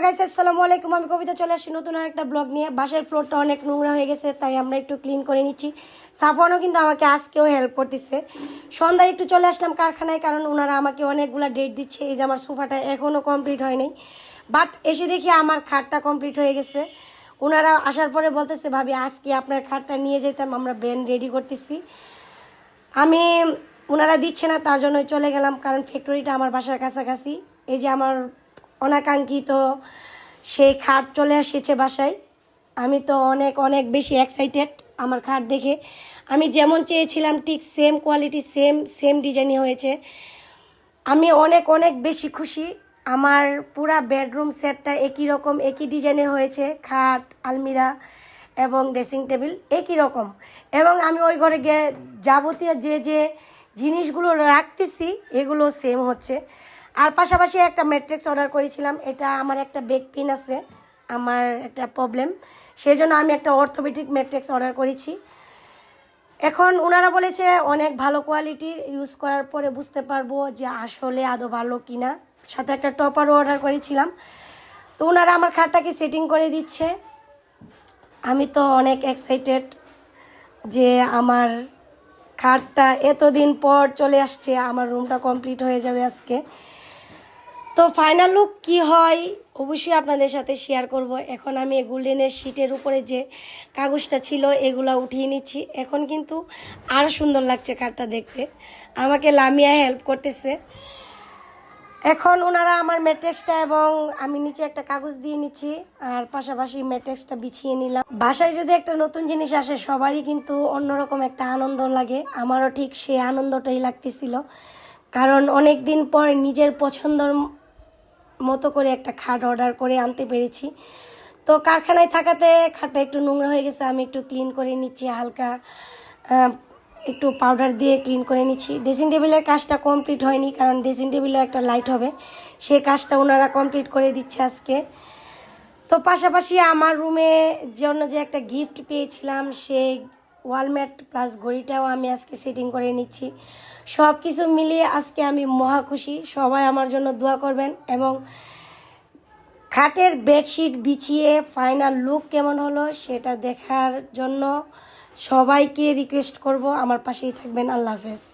Guys, আসসালামু আলাইকুম। আমি কবিতা চলে আসছি নতুন আরেকটা ব্লগ নিয়ে। বাসার ফ্লোরটা অনেক নোংরা হয়ে গেছে, তাই আমরা একটু ক্লিন করে নিচ্ছি। সাফওয়ানও কিন্তু আমাকে আজকেও হেল্প করতেছে। সন্ধ্যায় একটু চলে আসলাম কারখানায়, কারণ ওনারা আমাকে অনেকগুলো ডেট দিচ্ছে। এই যে আমার সোফাটা এখনও কমপ্লিট হয় নাই, বাট এসে দেখি আমার খাটটা কমপ্লিট হয়ে গেছে। ওনারা আসার পরে বলতেছে, ভাবি আজকে আপনার খাটটা নিয়ে যেতাম, আমরা ব্যান রেডি করতেছি। আমি ওনারা দিচ্ছে না, তার জন্যই চলে গেলাম, কারণ ফ্যাক্টরিটা আমার বাসার কাছাকাছি। এই যে আমার অনাকাঙ্ক্ষিত সেই খাট চলে এসেছে বাসায়। আমি তো অনেক অনেক বেশি এক্সাইটেড আমার খাট দেখে। আমি যেমন চেয়েছিলাম ঠিক সেম কোয়ালিটি, সেম ডিজাইনই হয়েছে। আমি অনেক অনেক বেশি খুশি। আমার পুরা বেডরুম সেটটা একই রকম, একই ডিজাইনের হয়েছে। খাট, আলমিরা এবং ড্রেসিং টেবিল একই রকম। এবং আমি ওই ঘরে গিয়ে যাবতীয় যে যে জিনিসগুলো রাখতেছি এগুলো সেম হচ্ছে। আর পাশাপাশি একটা ম্যাট্রিক্স অর্ডার করেছিলাম। এটা আমার একটা ব্যাক পেইন আছে, আমার একটা প্রবলেম, সেই জন্য আমি একটা অর্থোপেডিক ম্যাট্রিক্স অর্ডার করেছি। এখন ওনারা বলেছে অনেক ভালো কোয়ালিটির, ইউজ করার পরে বুঝতে পারবো যে আসলে আদৌ ভালো কিনা। সাথে একটা টপারও অর্ডার করেছিলাম। তো ওনারা আমার খাটটাকে সেটিং করে দিচ্ছে। আমি তো অনেক এক্সাইটেড যে আমার খাটটা এতদিন পর চলে আসছে, আমার রুমটা কমপ্লিট হয়ে যাবে আজকে। তো ফাইনাল লুক কি হয় অবশ্যই আপনাদের সাথে শেয়ার করব। এখন আমি গোল্ডেনের শিটের উপরে যে কাগজটা ছিল এগুলো উঠিয়ে নিচ্ছি। এখন কিন্তু আরও সুন্দর লাগছে খাটটা দেখতে। আমাকে লামিয়া হেল্প করতেছে। এখন ওনারা আমার ম্যাট্রেক্সটা এবং আমি নিচে একটা কাগজ দিয়ে নিচ্ছি, আর পাশাপাশি ম্যাট্রেক্সটা বিছিয়ে নিলাম। বাসায় যদি একটা নতুন জিনিস আসে সবারই কিন্তু অন্যরকম একটা আনন্দ লাগে। আমারও ঠিক সেই আনন্দটাই লাগতেছিল, কারণ অনেক দিন পর নিজের পছন্দর মতো করে একটা খাট অর্ডার করে আনতে পেরেছি। তো কারখানায় থাকাতে খাটটা একটু নোংরা হয়ে গেছে, আমি একটু ক্লিন করে নিচ্ছি। হালকা একটু পাউডার দিয়ে ক্লিন করে নিচ্ছি। ড্রেসিং টেবিলের কাজটা কমপ্লিট হয়নি, কারণ ড্রেসিং টেবিলেও একটা লাইট হবে, সেই কাজটা ওনারা কমপ্লিট করে দিচ্ছে আজকে। তো পাশাপাশি আমার রুমে জন্য যে একটা গিফট পেয়েছিলাম, সেই ওয়ালম্যাট প্লাস ঘড়িটাও আমি আজকে সেটিং করে নিচ্ছি। সব কিছু মিলিয়ে আজকে আমি মহা খুশি। সবাই আমার জন্য দোয়া করবেন, এবং খাটের বেডশিট বিছিয়ে ফাইনাল লুক কেমন হলো সেটা দেখার জন্য সবাইকে রিকোয়েস্ট করব, আমার পাশেই থাকবেন। আল্লাহ হাফেজ।